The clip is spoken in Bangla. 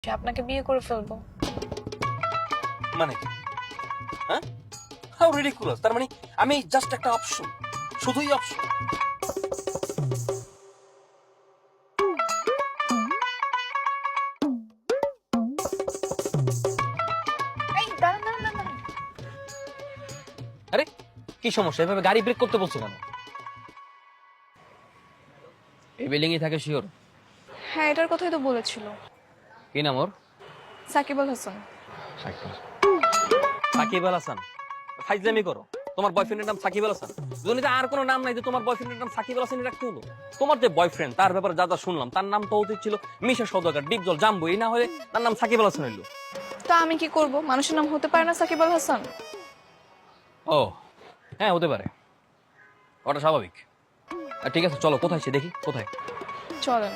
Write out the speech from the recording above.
আপনাকে বিয়ে করে ফেলবো। মানে কি? হ্যাঁ, হাউ রিডিকুলাস। তার মানে আমি জাস্ট একটা অপশন, শুধুই অপশন। এই দাঁড়ান দাঁড়ান দাঁড়ান। আরে কি সমস্যা? এভাবে গাড়ি ব্রেক করতে বলছো কেন? এই বিল্ডিং এ থাকে শিওর? হ্যাঁ, এটার কথাই তো বলেছিল। কি নাম ওর? সাকিব আল হাসান। সাকিব আল হাসান? ফাইজলামি করো। তোমার বয়ফ্রেন্ডের নাম সাকিব আল হাসান? যদি আর কোনো নাম নাই যে তোমার বয়ফ্রেন্ডের নাম সাকিব আল হাসানই রাখতে হলো? তোমার যে বয়ফ্রেন্ড তার ব্যাপারে যা যা শুনলাম, তার নাম তো উচিত ছিল মিশা সওদাগর, ডিপজল, জাম্বু। এই না হলে তার নাম সাকিব আল হাসান হইলো। তা আমি কি করব? মানুষের নাম হতে পারে না সাকিব আল হাসান? ও হ্যাঁ, হতে পারে, ওটা স্বাভাবিক। ঠিক আছে, চলো কোথায় সে দেখি, কোথায়? চলেন।